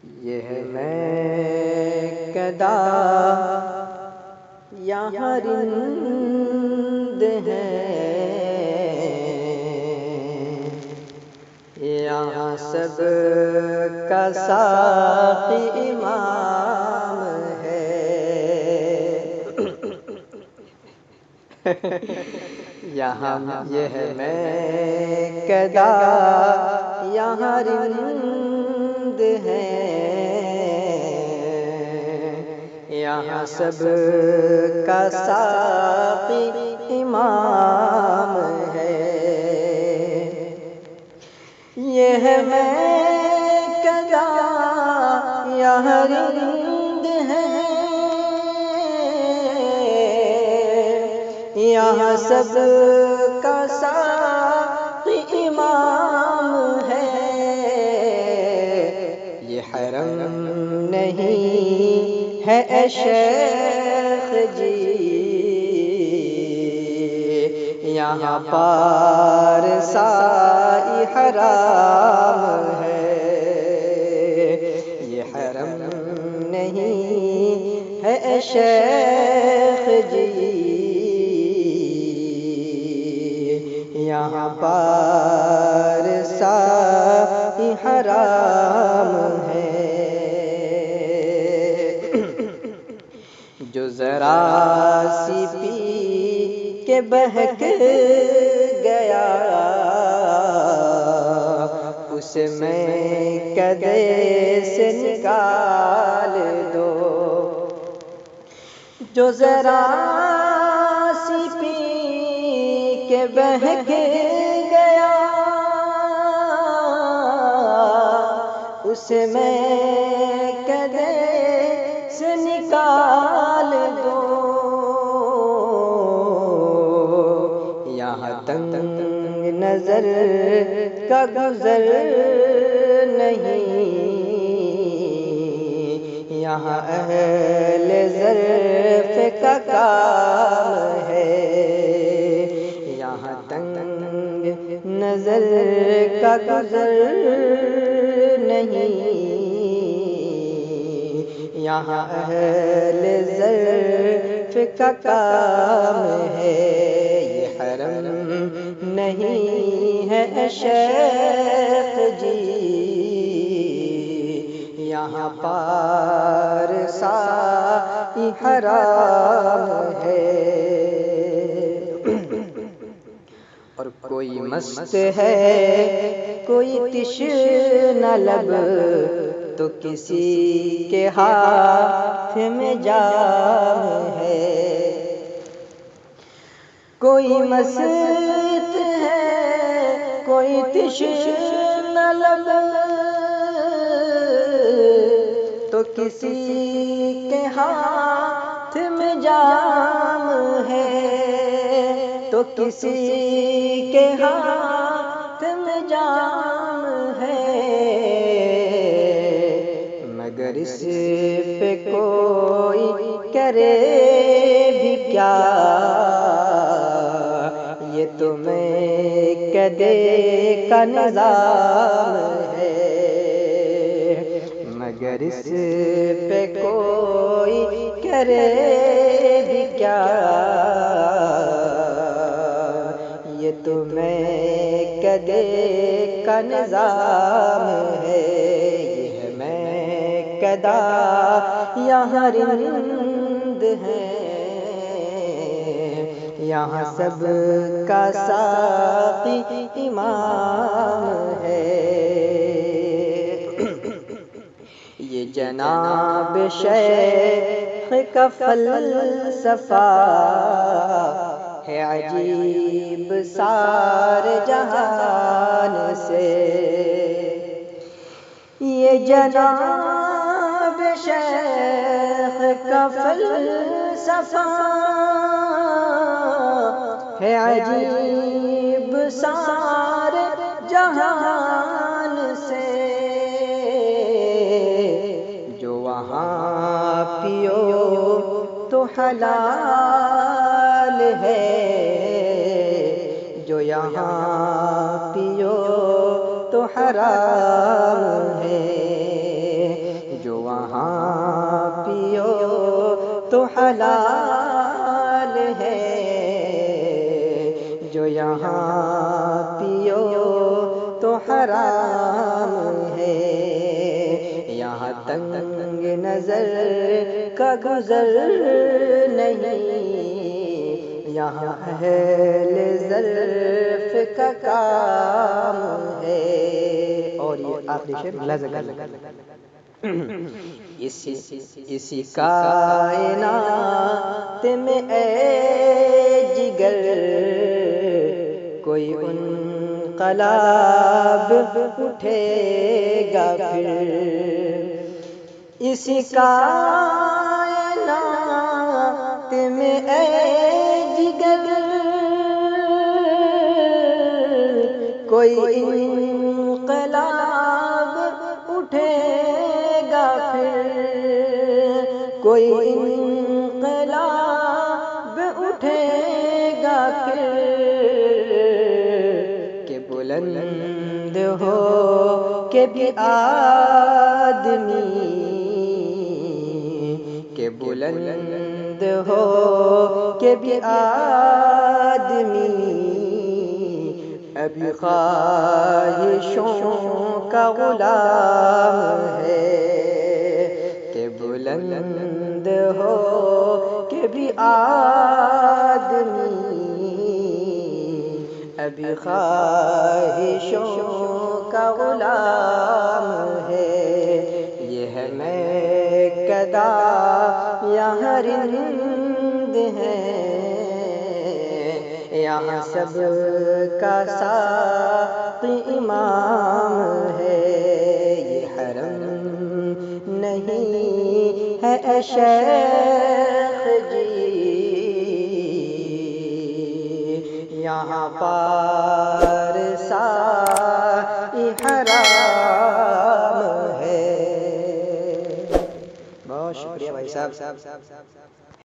یہ ہے میں کدا یہاں رند ہیں، یہاں سب کا ساقی امام ہے۔ یہاں یہ ہے میں کدا یہاں رند ہیں، یہاں سب کا ساقی امام ہے۔ یہ ہے میں کدا یہاں رند ہیں، یہاں سب کا ساقی امام ہے۔ یہ حرم نہیں ہے اے شیخ جی، یہاں پارسائی حرام ہے۔ یہ حرم نہیں ہے اے شیخ جی، یہاں پارسائی حرام ہے۔ جو ذرا سی پی کے بہک گیا، اسے میں کدے سے نکال دو۔ جو ذرا سی پی کے بہک گیا، اسے میں کدے سے نکال دو۔ یہاں تنگ نظر کا گزر نہیں، یہاں اہل ظرف کا کام ہے۔ یہاں تنگ نظر کا گزر نہیں، یہاں اہل ظرف کا کام ہے۔ یہ حرم نہیں ہے اے شیخ جی، یہاں پارسائی حرام ہے۔ اور کوئی مست ہے کوئی تشنہ لب، تو کسی کے ہاتھ میں جام ہے۔ کوئی مست ہے کوئی تشنہ لب، تو کسی کے ہاتھ میں جام ہے، تو کسی کے ہاتھ میں جام ہے۔ مگر اس پہ کوئی کرے بھی کیا، یہ تو میں کدے کا نظام ہے۔ مگر اس پہ کوئی کرے بھی کیا، یہ تو میں کدے کا نظام ہے۔ یہ ہے میں کدا یہاں رند ہیں، یہاں سب کا ساقی امام ہے۔ یہ جناب شیخ کا فلسفہ ہے عجیب سارے جہان سے۔ یہ جناب شیخ کا فلسفہ ہے عجیب سارے جہان سے۔ جو وہاں پیو تو حلال ہے، جو یہاں پیو تو حرام ہے۔ مزال ہے، جو یہاں پیو تو حرام ہے، یہاں تنگ نظر کا گزر نہیں، یہاں اہل ظرف کا کام ہے۔ اور یہ آخری شعر ملاحظہ کرنا، اسی کائنات میں اے جگر کوئی انقلاب اٹھے گا پھر، اسی کائنات میں اے جگر کوئی انقلاب اٹھے گا پھر، کوئی انقلاب اٹھے گا پھر، کہ بلند ہو کہ بھی آدمی، کہ بلند ہو کہ بھی آدمی، ابھی خواہشوں کا غلام ہے، کہ بلند ہو کہ بھی آدمی، ابھی خواہشوں کا غلام ہے، یہ ہے میکدہ یہاں رند ہیں، یہاں سب کا ساقی امام ہے، یہ حرم نہیں ہے اے شیخ جی، یہاں پارسائی حرام ہے۔ بہت شکریہ بھائی صاحب۔